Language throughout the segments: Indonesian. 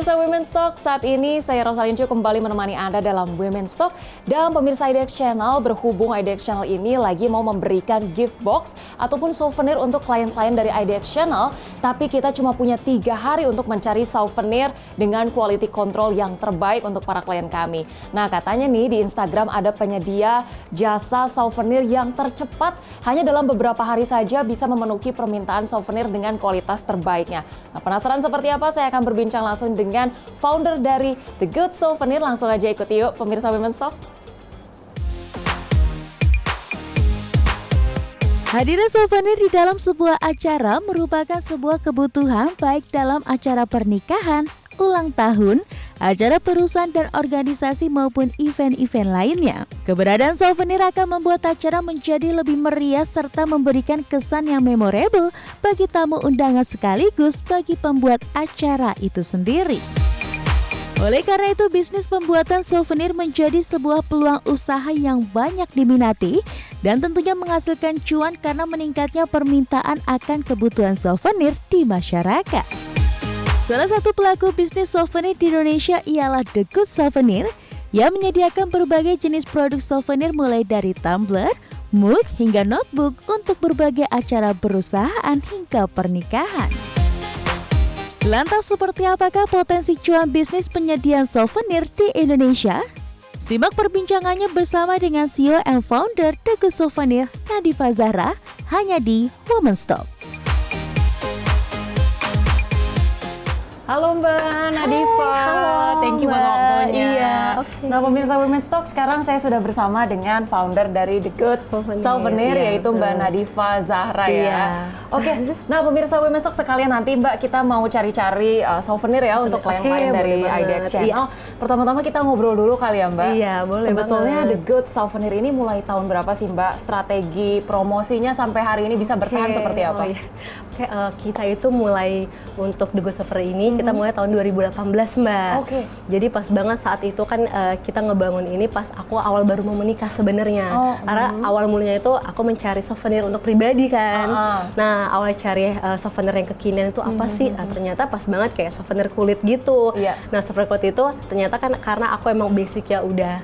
Pemirsa Women's Talk, saat ini saya Rosalyn Chu kembali menemani Anda dalam Women's Talk. Dan pemirsa IDX Channel, berhubung IDX Channel ini lagi mau memberikan gift box ataupun souvenir untuk klien-klien dari IDX Channel. Tapi kita cuma punya 3 hari untuk mencari souvenir dengan quality control yang terbaik untuk para klien kami. Nah, katanya nih di Instagram ada penyedia jasa souvenir yang tercepat. Hanya dalam beberapa hari saja bisa memenuhi permintaan souvenir dengan kualitas terbaiknya. Nah, penasaran seperti apa? Saya akan berbincang langsung dengan founder dari The Good Souvenir. Langsung aja ikuti yuk pemirsa Women's Talk. Hadirnya souvenir di dalam sebuah acara merupakan sebuah kebutuhan baik dalam acara pernikahan, ulang tahun, acara perusahaan dan organisasi maupun event-event lainnya. Keberadaan souvenir akan membuat acara menjadi lebih meriah serta memberikan kesan yang memorable bagi tamu undangan sekaligus bagi pembuat acara itu sendiri. Oleh karena itu, bisnis pembuatan souvenir menjadi sebuah peluang usaha yang banyak diminati dan tentunya menghasilkan cuan karena meningkatnya permintaan akan kebutuhan souvenir di masyarakat. Salah satu pelaku bisnis souvenir di Indonesia ialah The Good Souvenir yang menyediakan berbagai jenis produk souvenir mulai dari tumbler, mug, hingga notebook untuk berbagai acara perusahaan hingga pernikahan. Lantas seperti apakah potensi cuan bisnis penyediaan souvenir di Indonesia? Simak perbincangannya bersama dengan CEO and founder The Good Souvenir, Nadifa Zahra, hanya di Women's Talk. Halo Mbak Nadifa, thank you buat waktunya. Iya, okay. Nah pemirsa Women's Talk, sekarang saya sudah bersama dengan founder dari The Good Souvenir, iya, yaitu Mbak Nadifa Zahra ya. Oke, nah pemirsa Women's Talk sekalian nanti Mbak kita mau cari-cari souvenir ya untuk klien-klien dari IDX Channel. Pertama-tama kita ngobrol dulu kali ya Mbak. Iya, boleh Sebetulnya banget. The Good Souvenir ini mulai tahun berapa sih Mbak? Strategi promosinya sampai hari ini bisa bertahan seperti apa? Iya. Kita itu mulai untuk The Good Souvenir ini kita mulai tahun 2018 Mbak. Oke. Jadi pas banget saat itu kan kita ngebangun ini pas aku awal baru mau menikah sebenarnya. Karena awal mulanya itu aku mencari souvenir untuk pribadi kan. Nah awal cari souvenir yang kekinian itu apa sih? Ternyata pas banget kayak souvenir kulit gitu. Iya. Nah souvenir kulit itu ternyata kan karena aku emang basicnya udah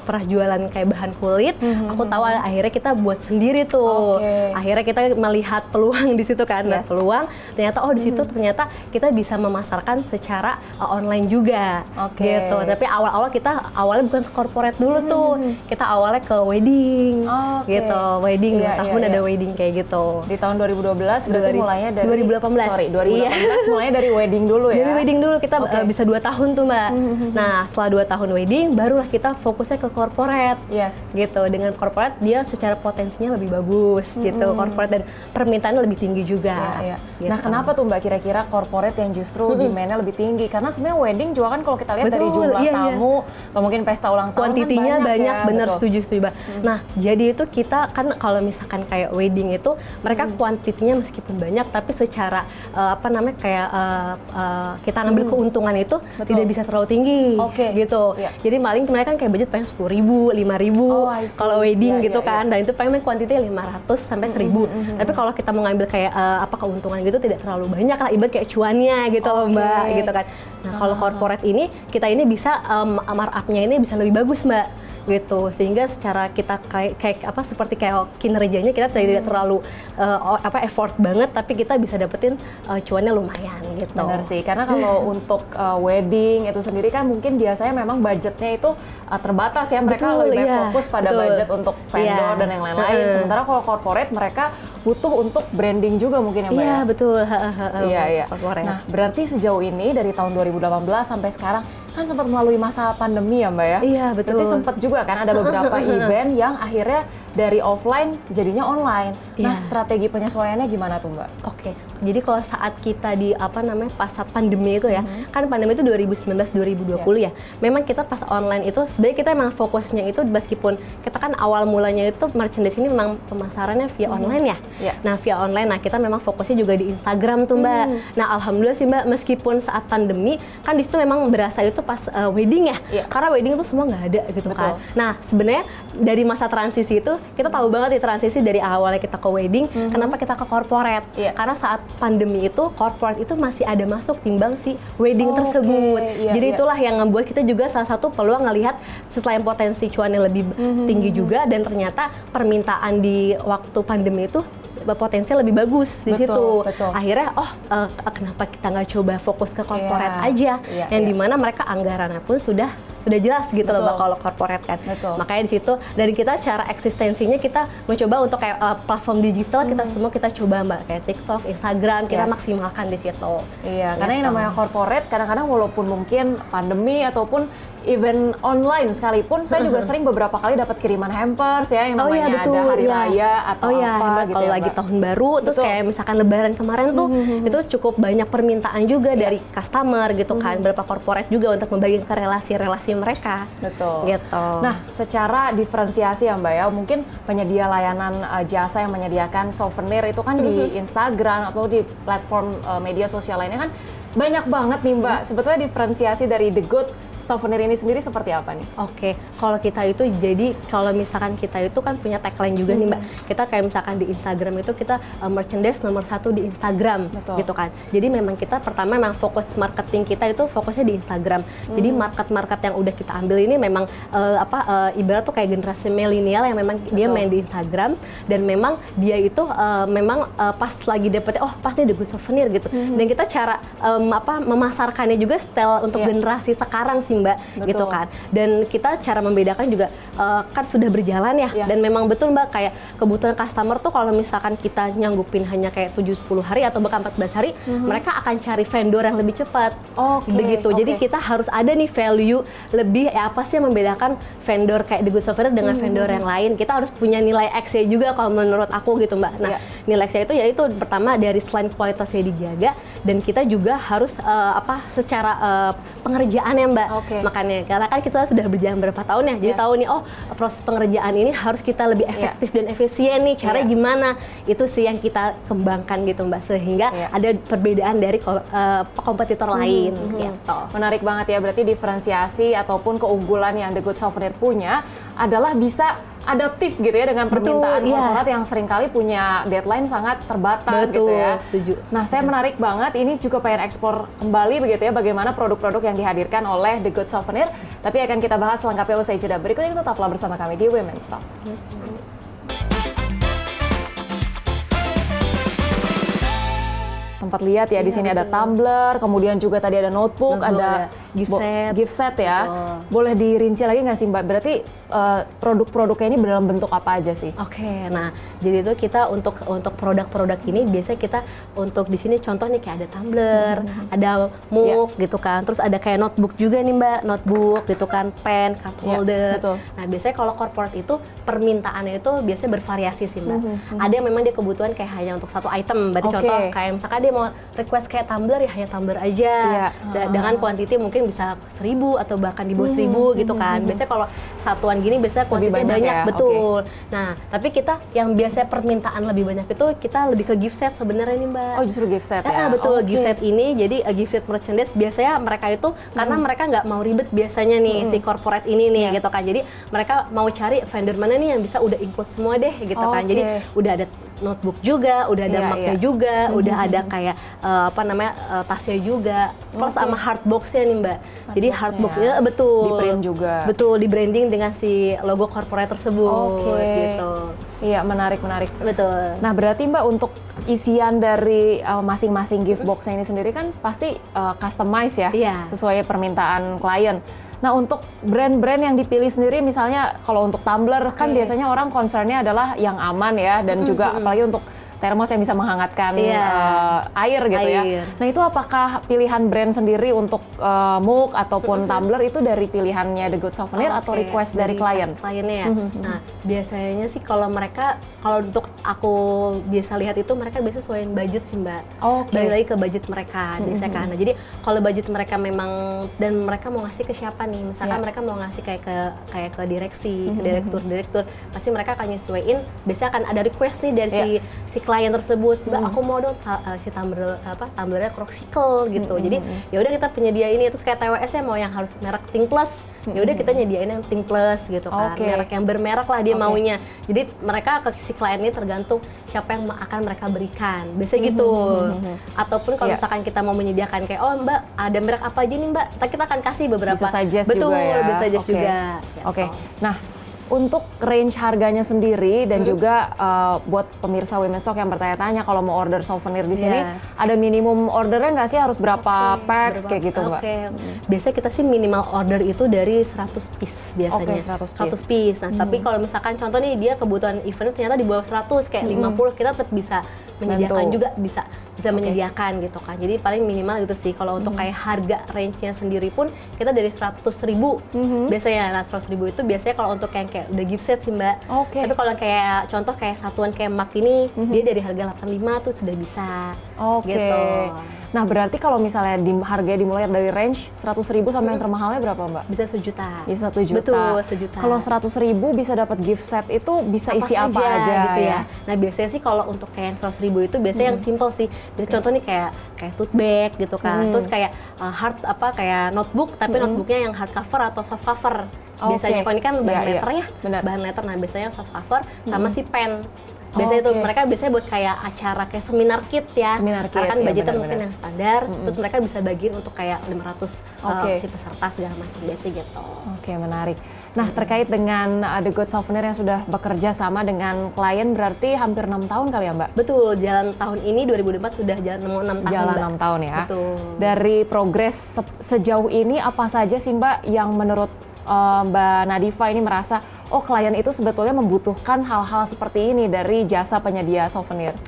pernah jualan kayak bahan kulit. Aku tahu akhirnya kita buat sendiri tuh. Akhirnya kita melihat peluang di situ kan. Nah, peluang ternyata di situ ternyata kita bisa memasarkan secara online juga gitu. Tapi awal-awal kita awalnya bukan ke corporate dulu tuh. Kita awalnya ke wedding gitu. Wedding 2 tahun ada wedding kayak gitu. Di tahun 2012 berarti mulainya dari 2018. Sorry, 2018 mulainya dari wedding dulu ya. Dari wedding dulu kita bisa 2 tahun tuh Mbak. Nah, setelah 2 tahun wedding barulah kita fokusnya ke corporate. Gitu. Dengan corporate dia secara potensinya lebih bagus gitu. Corporate dan permintaannya lebih tinggi juga. Gitu. Nah, kenapa tuh Mbak kira-kira corporate yang justru demand-nya lebih tinggi? Karena sebenarnya wedding juga kan kalau kita lihat dari jumlah tamu atau mungkin pesta ulang tahun kuantitinya kan banyak ya, bener setuju Mbak. Nah, jadi itu kita kan kalau misalkan kayak wedding itu mereka kuantitinya meskipun banyak tapi secara kita ngambil keuntungan itu tidak bisa terlalu tinggi gitu. Jadi paling mereka kan kayak budget paling 10.000, 5.000 kalau wedding gitu kan. Dan itu paling kuantitinya 500 sampai 1.000. Tapi kalau kita mau ngambil kayak keuntungan gitu tidak terlalu banyak lah, ibarat kayak cuannya gitu loh Mbak gitu kan. Nah kalau corporate ini kita ini bisa markup-nya ini bisa lebih bagus Mbak gitu, sehingga secara kita seperti kinerjanya kita tidak terlalu effort banget, tapi kita bisa dapetin cuannya lumayan gitu. Benar sih, karena kalau untuk wedding itu sendiri kan mungkin biasanya memang budgetnya itu terbatas ya, mereka lebih banyak fokus pada budget untuk vendor dan yang lain-lain. Sementara kalau corporate mereka butuh untuk branding juga mungkin ya Mbak ya? Iya betul. Iya. Nah berarti sejauh ini dari tahun 2018 sampai sekarang kan sempat melalui masa pandemi ya Mbak ya? Iya betul. Berarti sempat juga kan ada beberapa event yang akhirnya dari offline jadinya online. Nah strategi penyesuaiannya gimana tuh Mbak? Oke, jadi kalau saat kita di pas saat pandemi itu ya, kan pandemi itu 2019-2020 ya. Memang kita pas online itu sebenarnya kita memang fokusnya itu meskipun kita kan awal mulanya itu merchandise ini memang pemasarannya via online ya. Nah via online, nah kita memang fokusnya juga di Instagram tuh Mbak. Nah alhamdulillah sih Mbak, meskipun saat pandemi kan di situ memang berasa itu pas wedding ya, karena wedding tuh semua nggak ada gitu kan. Nah sebenarnya dari masa transisi itu kita tahu banget nih transisi dari awalnya kita ke wedding, kenapa kita ke corporate? Karena saat pandemi itu corporate itu masih ada masuk timbang si wedding tersebut. Jadi itulah yang membuat kita juga salah satu peluang ngelihat selain potensi cuannya lebih tinggi juga, dan ternyata permintaan di waktu pandemi itu potensi lebih bagus di situ. Akhirnya kenapa kita nggak coba fokus ke corporate aja, yang dimana mereka anggarannya pun sudah jelas gitu loh kalau corporate kan. Makanya di situ dari kita secara eksistensinya kita mencoba untuk kayak platform digital kita semua kita coba Mbak, kayak TikTok, Instagram kita maksimalkan di situ. Iya, karena yang namanya corporate kadang-kadang walaupun mungkin pandemi ataupun event online sekalipun, saya juga sering beberapa kali dapat kiriman hampers ya, yang namanya ada hari raya atau apa gitu kalau ya, lagi tahun baru, terus kayak misalkan lebaran kemarin tuh itu cukup banyak permintaan juga dari customer gitu kan, beberapa corporate juga untuk membagikan ke relasi-relasi mereka. Gitu. Nah, secara diferensiasi ya Mbak ya, mungkin penyedia layanan jasa yang menyediakan souvenir itu kan di Instagram atau di platform media sosial lainnya kan banyak banget nih Mbak. Sebetulnya diferensiasi dari The Good Souvenir ini sendiri seperti apa nih? Oke, kalau kita itu jadi kalau misalkan kita itu kan punya tagline juga nih Mbak. Kita kayak misalkan di Instagram itu kita merchandise nomor 1 di Instagram gitu kan. Jadi memang kita pertama memang fokus marketing kita itu fokusnya di Instagram. Jadi market yang udah kita ambil ini memang ibarat tuh kayak generasi milenial yang memang dia main di Instagram, dan memang dia itu pas lagi dapetnya pas ini The Good Souvenir gitu. Dan kita cara memasarkannya juga style untuk generasi sekarang sih Mbak, gitu kan. Dan kita cara membedakan juga kan sudah berjalan ya, dan memang betul Mbak kayak kebutuhan customer tuh kalau misalkan kita nyanggupin hanya kayak 7-10 hari atau bahkan 14 hari, mereka akan cari vendor yang lebih cepat. Begitu. Jadi kita harus ada nih value lebih, apa sih yang membedakan vendor kayak The Good Souvenir dengan vendor yang lain. Kita harus punya nilai X-nya juga kalau menurut aku gitu Mbak. Nah, nilai X-nya itu yaitu pertama dari selain kualitasnya dijaga, dan kita juga harus secara pengerjaannya Mbak. Makanya karena kan kita sudah berjalan berapa tahun ya, jadi tahu nih proses pengerjaan ini harus kita lebih efektif dan efisien nih. Caranya gimana? Itu sih yang kita kembangkan gitu Mbak, sehingga ada perbedaan dari kompetitor lain gitu. Menarik banget ya, berarti diferensiasi ataupun keunggulan yang The Good Souvenir punya adalah bisa adaptif gitu ya dengan permintaan korporat yang seringkali punya deadline sangat terbatas gitu ya. Setuju. Nah, saya menarik banget, ini juga pengen eksplor kembali begitu ya, bagaimana produk-produk yang dihadirkan oleh The Good Souvenir. Tapi akan kita bahas lengkapnya usai jeda berikut ini, tetaplah bersama kami di Women's Talk. Sempat lihat ya di sini ada tumbler, kemudian juga tadi ada notebook, ada gift set ya. Boleh dirinci lagi nggak sih Mbak? Berarti produk-produknya ini dalam bentuk apa aja sih? Nah jadi itu kita untuk produk-produk ini biasanya kita untuk di sini contoh nih kayak ada tumbler, ada mug gitu kan, terus ada kayak notebook juga nih Mbak, notebook gitu kan, pen, card holder. Nah biasanya kalau corporate itu permintaannya itu biasanya bervariasi sih Mbak. Ada yang memang dia kebutuhan kayak hanya untuk satu item, berarti contoh kayak misalkan dia mau request kayak tumbler ya hanya tumbler aja, dengan quantity mungkin bisa 1000 atau bahkan di bawah 1000 gitu kan. Biasanya kalau satuan gini biasanya quantity banyak ya? Betul. Nah tapi kita yang biasanya permintaan lebih banyak itu kita lebih ke gift set sebenarnya nih Mbak. Justru gift set ya? Betul, gift set ini jadi gift set merchandise biasanya mereka itu karena mereka nggak mau ribet biasanya nih si corporate ini nih gitu kan. Jadi mereka mau cari vendor mana nih yang bisa udah include semua deh gitu kan. Jadi udah ada notebook juga, udah ada mug-nya juga, udah ada kayak tasnya juga, plus sama hard box-nya nih Mbak. Jadi hard box-nya betul di print juga. Betul, di branding dengan si logo corporate tersebut gitu. Iya, menarik. Betul. Nah, berarti Mbak untuk isian dari masing-masing gift box-nya ini sendiri kan pasti customize ya, sesuai permintaan klien. Nah, untuk brand-brand yang dipilih sendiri, misalnya kalau untuk tumbler kan biasanya orang concern-nya adalah yang aman ya, dan juga apalagi untuk termos yang bisa menghangatkan air gitu ya. Nah itu apakah pilihan brand sendiri untuk mug ataupun tumbler itu dari pilihannya The Good Souvenir atau request dari klien? Kliennya ya. Nah biasanya sih kalau untuk aku biasa lihat itu mereka biasa sesuaiin budget sih Mbak. Balik lagi ke budget mereka biasanya kan. Nah, jadi kalau budget mereka memang dan mereka mau ngasih ke siapa nih? Misalkan mereka mau ngasih kayak ke direksi, ke direktur, pasti mereka akan nyesuaiin. Biasanya akan ada request nih dari si klien tersebut, Mbak aku mau dong si tumblernya Croxicle gitu. Jadi ya udah kita penyedia ini, terus kayak TWS-nya mau yang harus merek Think Plus, ya udah kita nyediain yang Think Plus gitu kan, merek yang bermerek lah dia maunya. Jadi mereka ke si klien ini tergantung siapa yang akan mereka berikan, biasanya gitu. Ataupun kalau misalkan kita mau menyediakan kayak, oh Mbak ada merek apa aja nih Mbak, kita akan kasih beberapa. Bisa suggest betul, juga ya. bisa suggest juga. Oke. Nah, untuk range harganya sendiri dan juga buat pemirsa Women's Talk yang bertanya-tanya kalau mau order souvenir di sini, ada minimum ordernya nggak sih, harus berapa packs kayak gitu Mbak? Biasanya kita sih minimal order itu dari 100 piece biasanya. 100 piece. Nah, tapi kalau misalkan contoh nih dia kebutuhan event ternyata di bawah 100 kayak 50, kita tetap bisa menyediakan juga, bisa menyediakan gitu kan. Jadi paling minimal itu sih. Kalau untuk kayak harga range-nya sendiri pun kita dari 100.000 biasanya. Nah, 100.000 itu biasanya kalau untuk yang kayak udah gift set sih Mbak. Tapi kalau kayak contoh kayak satuan kayak mug ini dia dari harga 85 tuh sudah bisa. Gitu. Nah, berarti kalau misalnya harganya dimulai dari range 100.000 sampai yang termahalnya berapa Mbak? Bisa 1 juta. Bisa 1 juta. Betul, 1 juta. Kalau 100.000 bisa dapat gift set itu bisa isi apa aja gitu ya. Nah, biasanya sih kalau untuk kayak yang 100.000 itu biasanya yang simple sih. Biasanya contoh nih kayak tote bag gitu kan. Terus kayak kayak notebook tapi notebooknya yang hard cover atau soft cover. Biasanya kalau ini kan bahan letter ya. Bahan letter. Nah, biasanya soft cover sama si pen. Biasanya itu mereka biasanya buat kayak acara kayak seminar kit ya. Karena kan budgetnya mungkin yang standar, terus mereka bisa bagiin untuk kayak 500 si peserta segala macam, biasanya gitu. Oke, menarik. Nah, terkait dengan The Good Souvenir yang sudah bekerja sama dengan klien berarti hampir 6 tahun kali ya Mbak? Betul, jalan tahun ini 2024 sudah jalan 6 tahun. Jalan 6 tahun ya. Betul. Dari progres sejauh ini apa saja sih Mbak yang menurut Mbak Nadifa ini merasa klien itu sebetulnya membutuhkan hal-hal seperti ini dari jasa penyedia souvenir?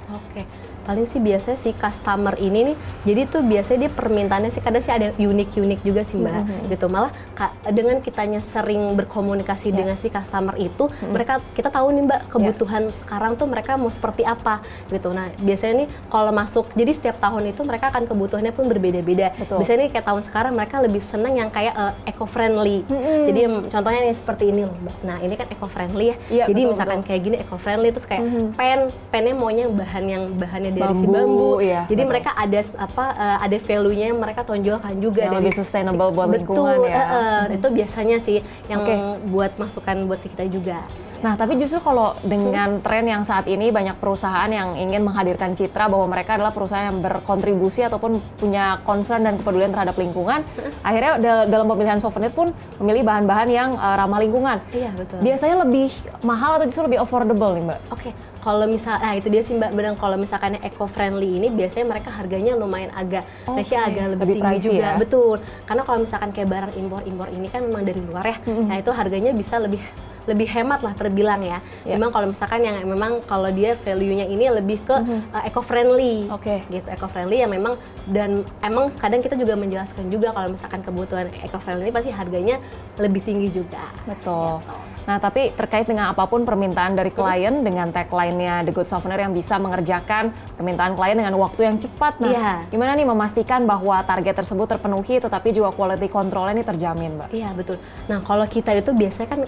Paling sih biasanya si customer ini nih, jadi tuh biasanya dia permintaannya sih kadang sih ada unik-unik juga sih Mbak, gitu. Malah dengan kitanya sering berkomunikasi dengan si customer itu, kita tahu nih Mbak kebutuhan sekarang tuh mereka mau seperti apa, gitu. Nah biasanya nih kalau masuk, jadi setiap tahun itu mereka akan kebutuhannya pun berbeda-beda. Biasanya nih kayak tahun sekarang mereka lebih senang yang kayak eco-friendly. Jadi contohnya nih seperti ini loh Mbak. Nah ini kan eco-friendly ya. Jadi misalkan kayak gini eco-friendly, terus kayak pennya maunya bahannya dari si bambu. Jadi mereka ada value-nya yang mereka tonjolkan juga yang dari lebih sustainable buat lingkungan ya. Itu biasanya sih yang buat masukan buat kita juga. Nah, tapi justru kalau dengan tren yang saat ini banyak perusahaan yang ingin menghadirkan citra bahwa mereka adalah perusahaan yang berkontribusi ataupun punya concern dan kepedulian terhadap lingkungan, akhirnya dalam pemilihan souvenir pun memilih bahan-bahan yang ramah lingkungan. Iya, betul. Biasanya lebih mahal atau justru lebih affordable nih Mbak? Kalau itu dia sih Mbak, benar kalau misalkan eco-friendly ini biasanya mereka harganya lumayan agak lebih tinggi juga. Ya? Betul. Karena kalau misalkan kayak barang impor ini kan memang dari luar ya. Nah, itu harganya bisa lebih hemat lah terbilang ya. Memang kalau misalkan yang memang kalau dia value-nya ini lebih ke eco-friendly. Gitu, eco-friendly yang memang, dan emang kadang kita juga menjelaskan juga kalau misalkan kebutuhan eco-friendly ini pasti harganya lebih tinggi juga. Betul. Gitu. Nah, tapi terkait dengan apapun permintaan dari klien dengan tagline-nya The Good Souvenir yang bisa mengerjakan permintaan klien dengan waktu yang cepat. Nah, gimana nih memastikan bahwa target tersebut terpenuhi tetapi juga quality control-nya ini terjamin, Mbak? Iya, betul. Nah, kalau kita itu biasanya kan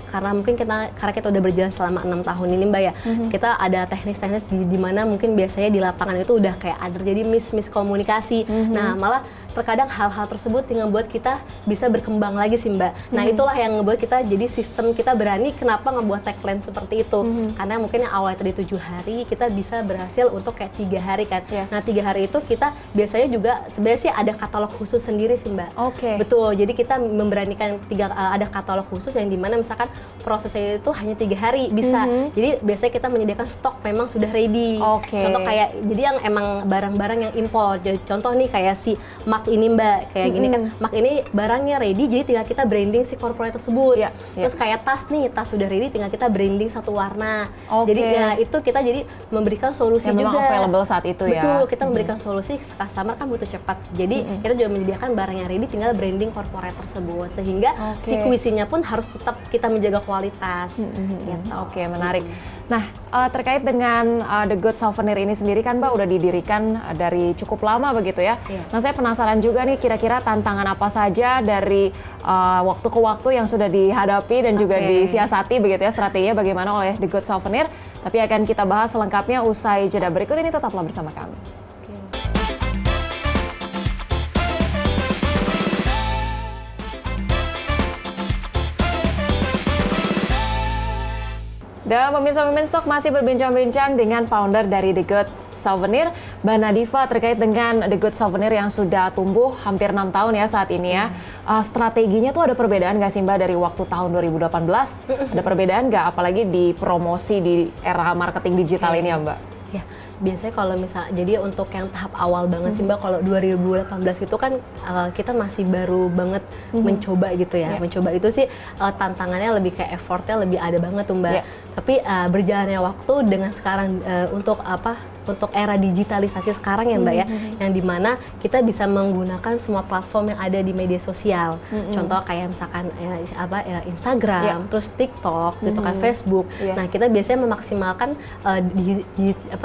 karena kita udah berjalan selama 6 tahun ini, Mbak ya. Kita ada teknis-teknis di mana mungkin biasanya di lapangan itu udah kayak ada terjadi miskomunikasi. Nah, malah terkadang hal-hal tersebut yang ngebuat kita bisa berkembang lagi sih Mbak. Nah itulah yang ngebuat kita jadi sistem kita berani kenapa ngebuat tagline seperti itu. Karena mungkin yang awalnya tadi 7 hari kita bisa berhasil untuk kayak 3 hari kan. Nah 3 hari itu kita biasanya juga sebenarnya sih ada katalog khusus sendiri sih Mbak. Betul, jadi kita memberanikan ada katalog khusus yang dimana misalkan prosesnya itu hanya 3 hari bisa. Jadi biasanya kita menyediakan stok memang sudah ready. Contoh kayak, jadi yang emang barang-barang yang impor. Contoh nih kayak si mug ini Mbak, kayak gini kan, mug ini barangnya ready, jadi tinggal kita branding si corporate tersebut. Terus kayak tas nih, tas sudah ready, tinggal kita branding satu warna. Jadi ya itu kita jadi memberikan solusi yang juga. Memang available saat itu ya. Betul, kita memberikan solusi, customer kan butuh cepat. Jadi kita juga menyediakan barang yang ready, tinggal branding corporate tersebut. Sehingga si kuisinya pun harus tetap kita menjaga berkualitas. Gitu. Oke, menarik. Nah, terkait dengan The Good Souvenir ini sendiri kan Mbak udah didirikan dari cukup lama begitu ya. Nah, saya penasaran juga nih kira-kira tantangan apa saja dari waktu ke waktu yang sudah dihadapi dan juga disiasati begitu ya, strateginya bagaimana oleh The Good Souvenir. Tapi akan kita bahas selengkapnya usai jeda berikut ini, tetaplah bersama kami. Dan pemirsa Women Stock masih berbincang-bincang dengan founder dari The Good Souvenir, Mbak Nadifa, terkait dengan The Good Souvenir yang sudah tumbuh hampir 6 tahun ya saat ini ya. Strateginya tuh ada perbedaan nggak sih Mbak dari waktu tahun 2018? Ada perbedaan nggak, apalagi di promosi di era marketing digital ini ya Mbak? Ya, biasanya kalau jadi untuk yang tahap awal banget sih Mbak, kalau 2018 itu kan kita masih baru banget mencoba gitu ya. Mencoba itu sih tantangannya lebih kayak effortnya lebih ada banget tuh Mbak. Tapi berjalannya waktu dengan sekarang untuk era digitalisasi sekarang ya Mbak ya, yang dimana kita bisa menggunakan semua platform yang ada di media sosial. Contoh kayak misalkan Instagram, terus TikTok gitu kan, Facebook. Nah, kita biasanya memaksimalkan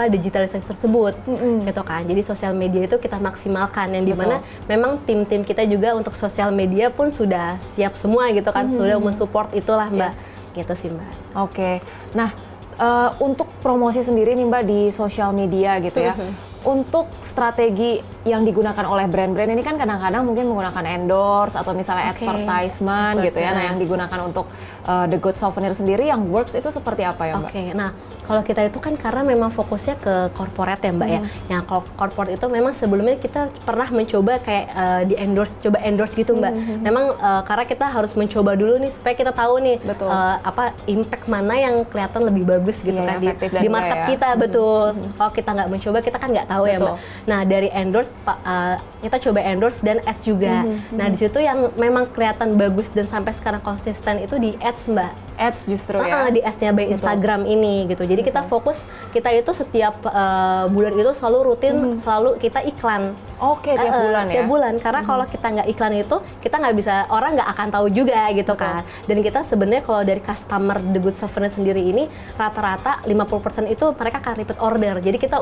digitalisasi tersebut gitu kan. Jadi sosial media itu kita maksimalkan, yang dimana memang tim-tim kita juga untuk sosial media pun sudah siap semua gitu kan, sudah mensupport itulah Mbak. Gitu sih Mbak. Oke. Nah, untuk promosi sendiri nih Mbak di sosial media gitu ya, untuk strategi yang digunakan oleh brand-brand ini kan kadang-kadang mungkin menggunakan endorse atau misalnya advertisement gitu ya. Nah, yang digunakan untuk The Good Souvenir sendiri yang works itu seperti apa ya Mbak? Nah kalau kita itu kan karena memang fokusnya ke corporate ya Mbak ya. Yang corporate itu memang sebelumnya kita pernah mencoba kayak coba endorse gitu Mbak. Memang karena kita harus mencoba dulu nih supaya kita tahu nih impact mana yang kelihatan lebih bagus gitu kan di market kita. Betul. Kalau kita nggak mencoba kita kan nggak tahu ya Mbak. Nah dari endorse kita coba endorse dan ads juga. Nah di situ yang memang kelihatan bagus dan sampai sekarang konsisten itu di ads Mbak. Ads justru ya? Di ads-nya by Instagram ini gitu. Jadi kita fokus, kita itu setiap bulan itu selalu rutin, selalu kita iklan. Oke, tiap bulan ya? Tiap bulan, karena kalau kita nggak iklan itu, kita nggak bisa, orang nggak akan tahu juga gitu kan. Dan kita sebenarnya kalau dari customer The Good Souvenir sendiri ini, rata-rata 50% itu mereka akan repeat order. Jadi kita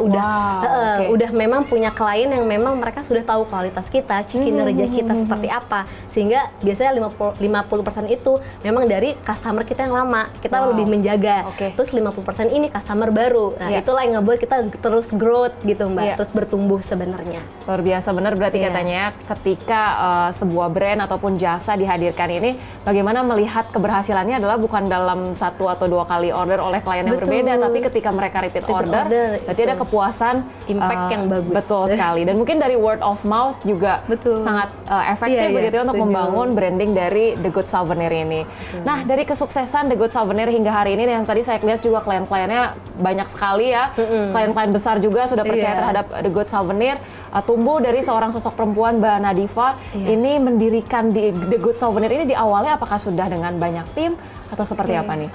udah memang punya klien yang memang mereka sudah tahu kualitas kita, kinerja kita seperti apa. Sehingga biasanya 50% itu memang dari customer kita yang lama, kita lebih menjaga. Terus 50% ini customer baru. Nah itulah yang ngebuat kita terus growth gitu Mbak, terus bertumbuh sebenarnya. Luar biasa benar berarti katanya ketika sebuah brand ataupun jasa dihadirkan ini, bagaimana melihat keberhasilannya adalah bukan dalam 1 atau 2 kali order oleh klien yang berbeda, tapi ketika mereka repeat order berarti ada kepuasan, impact yang bagus. Betul sekali. Dan mungkin dari word of mouth juga sangat efektif begitu untuk membangun branding dari The Good Souvenir ini. Nah, dari kesuksesan The Good Souvenir hingga hari ini yang tadi saya lihat juga klien-kliennya banyak sekali ya. Klien-klien besar juga sudah percaya terhadap The Good Souvenir. Tumbuh dari seorang sosok perempuan Mbak Nadifa ini mendirikan di The Good Souvenir ini, di awalnya apakah sudah dengan banyak tim atau seperti apa nih?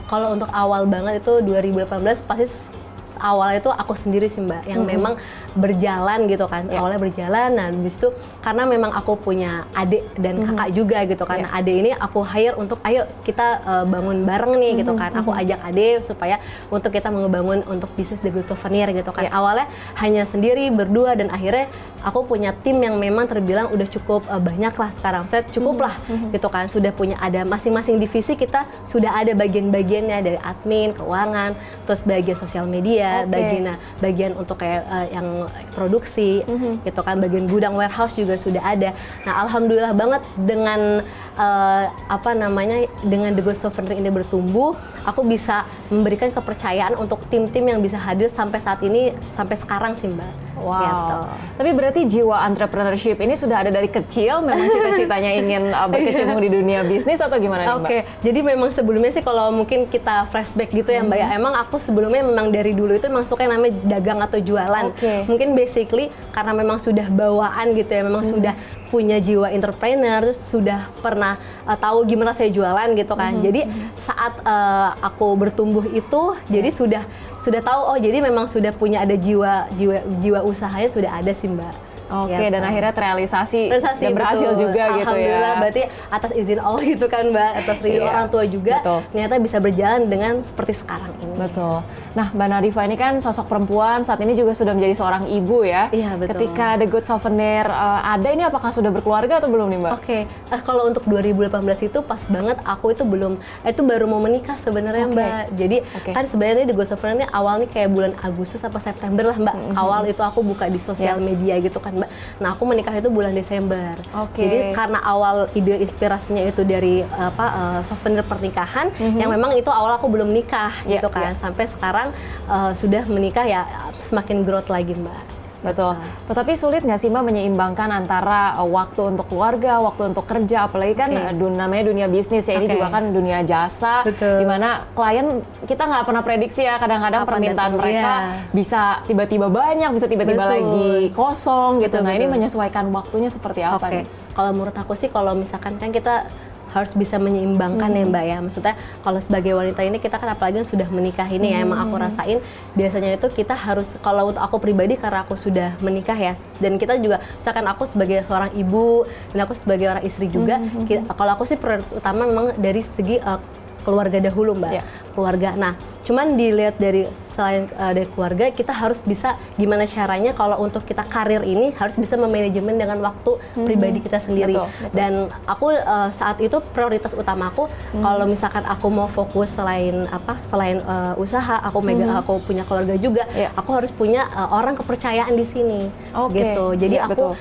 Kalau untuk awal banget itu 2018 pasti awalnya itu aku sendiri sih Mbak, yang memang berjalan gitu kan. Awalnya berjalan, nah habis itu karena memang aku punya adik dan kakak juga gitu kan. Nah, adik ini aku hire untuk ayo kita bangun bareng nih gitu kan. Aku ajak adik supaya untuk kita membangun untuk bisnis The Good Souvenir gitu kan. Awalnya hanya sendiri berdua, dan akhirnya aku punya tim yang memang terbilang udah cukup banyak lah sekarang. Saya cukup lah gitu kan. Sudah punya, ada masing-masing divisi kita sudah ada bagian-bagiannya, dari admin, keuangan, terus bagian sosial media, bagian untuk kayak yang produksi gitu kan, bagian gudang warehouse juga sudah ada. Nah, alhamdulillah banget dengan dengan The Good Souvenir ini bertumbuh, aku bisa memberikan kepercayaan untuk tim-tim yang bisa hadir sampai saat ini, sampai sekarang sih Mbak. Wow. Gitu. Tapi berarti jiwa entrepreneurship ini sudah ada dari kecil, memang cita-citanya ingin berkecimpung di dunia bisnis atau gimana nih Mbak? Jadi memang sebelumnya sih kalau mungkin kita flashback gitu ya Mbak ya, emang aku sebelumnya memang dari dulu itu memang suka yang namanya dagang atau jualan. Mungkin basically karena memang sudah bawaan gitu ya, memang sudah punya jiwa entrepreneur, terus sudah pernah tahu gimana saya jualan gitu kan. Jadi saat aku bertumbuh itu, jadi sudah tahu, oh jadi memang sudah punya ada jiwa usahanya sudah ada sih Mbak. Oke, dan akhirnya terrealisasi dan berhasil betul. juga gitu ya. Alhamdulillah, berarti atas izin Allah gitu kan Mbak, atas ridho orang tua juga, ternyata bisa berjalan dengan seperti sekarang ini. Betul. Nah, Mbak Nadifa ini kan sosok perempuan, saat ini juga sudah menjadi seorang ibu ya. Iya, betul. Ketika The Good Souvenir ada ini, apakah sudah berkeluarga atau belum nih Mbak? Oke, kalau untuk 2018 itu pas banget aku itu belum, itu baru mau menikah sebenarnya Mbak. Jadi kan sebenarnya The Good Souvenir ini awal nih kayak bulan Agustus atau September lah Mbak. Awal itu aku buka di sosial media gitu kan Mbak. Nah aku menikah itu bulan Desember. Jadi karena awal ide inspirasinya itu dari souvenir pernikahan, yang memang itu awal aku belum nikah gitu kan. Sampai sekarang sudah menikah ya semakin growth lagi Mbak. Betul. Tetapi sulit nggak sih Mbak menyeimbangkan antara waktu untuk keluarga, waktu untuk kerja, apalagi kan namanya dunia bisnis ya, ini juga kan dunia jasa, di mana klien kita nggak pernah prediksi ya, kadang-kadang permintaan mereka bisa tiba-tiba banyak, bisa tiba-tiba lagi kosong gitu. Nah ini menyesuaikan waktunya seperti apa nih? Kalau menurut aku sih, kalau misalkan kan kita harus bisa menyeimbangkan ya Mbak ya. Maksudnya kalau sebagai wanita ini kita kan apalagi sudah menikah ini ya, emang aku rasain biasanya itu kita harus, kalau untuk aku pribadi karena aku sudah menikah ya, dan kita juga misalkan aku sebagai seorang ibu dan aku sebagai orang istri juga, kalau aku sih prioritas utama memang dari segi keluarga dahulu Mbak. Keluarga. Nah, cuman dilihat dari selain dari keluarga, kita harus bisa gimana caranya kalau untuk kita karir ini harus bisa memanajemen dengan waktu pribadi kita sendiri. Dan aku saat itu prioritas utama aku, kalau misalkan aku mau fokus selain usaha, aku aku punya keluarga juga, aku harus punya orang kepercayaan di sini. Gitu. Jadi aku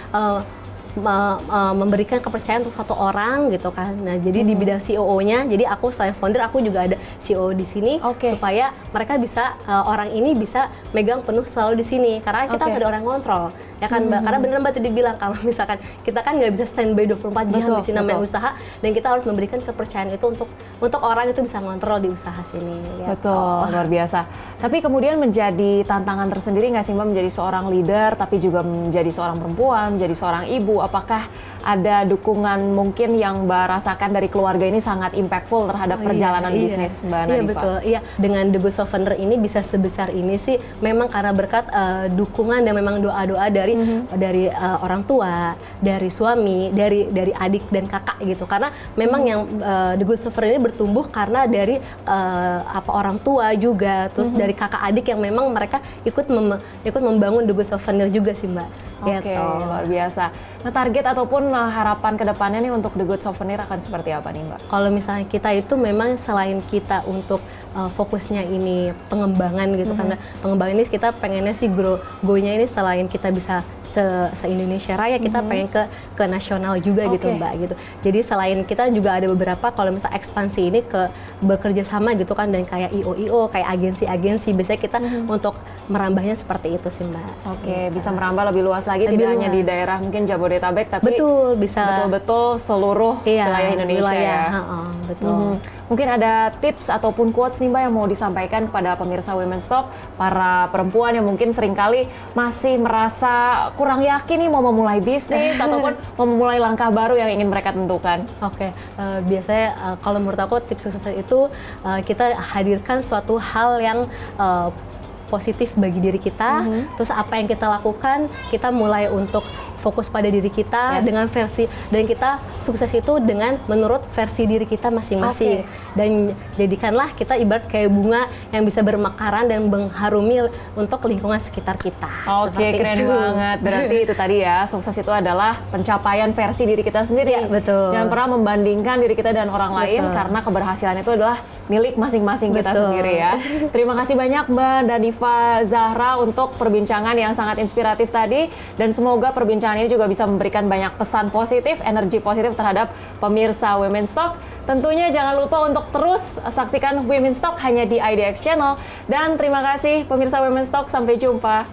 memberikan kepercayaan untuk satu orang gitu kan. Nah, jadi di bidang CEO-nya, jadi aku selain founder, aku juga ada CEO di sini supaya mereka bisa orang ini bisa megang penuh selalu di sini. Karena kita harus ada orang kontrol, ya kan Mbak. Karena bener Mbak tadi bilang kalau misalkan kita kan nggak bisa standby 24 jam di sini namanya usaha, dan kita harus memberikan kepercayaan itu untuk orang itu bisa ngontrol di usaha sini. Betul, luar biasa. Tapi kemudian menjadi tantangan tersendiri nggak sih Mbak menjadi seorang leader, tapi juga menjadi seorang perempuan, menjadi seorang ibu? Apakah ada dukungan mungkin yang Mbak rasakan dari keluarga ini sangat impactful terhadap perjalanan bisnis Mbak Nadifa? Iya betul, iya. Dengan The Good Souvenir ini bisa sebesar ini sih memang karena berkat dukungan dan memang doa-doa dari orang tua, dari suami, dari adik dan kakak gitu. Karena memang yang The Good Souvenir ini bertumbuh karena dari orang tua juga, terus dari kakak adik yang memang mereka ikut membangun The Good Souvenir juga sih Mbak. Oke, luar biasa. Nah, target ataupun harapan kedepannya nih untuk The Good Souvenir akan seperti apa nih Mbak? Kalau misalnya kita itu memang selain kita untuk fokusnya ini pengembangan gitu, karena pengembangan ini kita pengennya sih go-nya ini selain kita bisa se-Indonesia Raya, kita pengen ke nasional juga gitu Mbak gitu. Jadi selain kita juga ada beberapa, kalau misalnya ekspansi ini bekerja sama gitu kan, dan kayak IO, kayak agensi-agensi, biasanya kita untuk merambahnya seperti itu sih Mbak. Bisa merambah lebih luas lagi, tidak hanya di daerah mungkin Jabodetabek, tapi bisa betul-betul seluruh wilayah Indonesia ya. Betul. Mungkin ada tips ataupun quotes nih Mbak yang mau disampaikan kepada pemirsa Women's Talk, para perempuan yang mungkin seringkali masih merasa kurang yakin nih mau memulai bisnis ataupun mau memulai langkah baru yang ingin mereka tentukan. Biasanya kalau menurut aku tips sukses itu kita hadirkan suatu hal yang positif bagi diri kita, terus apa yang kita lakukan, kita mulai untuk fokus pada diri kita dengan versi, dan kita sukses itu dengan menurut versi diri kita masing-masing. Dan jadikanlah kita ibarat kayak bunga yang bisa bermekaran dan mengharumi untuk lingkungan sekitar kita. Keren banget. Berarti itu tadi ya, sukses itu adalah pencapaian versi diri kita sendiri. Betul. Jangan pernah membandingkan diri kita dan orang lain, karena keberhasilan itu adalah milik masing-masing kita sendiri ya. Terima kasih banyak Mbak Nadifa Zahra untuk perbincangan yang sangat inspiratif tadi, dan semoga perbincangan ini juga bisa memberikan banyak pesan positif, energi positif terhadap pemirsa Women's Talk. Tentunya jangan lupa untuk terus saksikan Women's Talk hanya di IDX Channel, dan terima kasih pemirsa Women's Talk, sampai jumpa.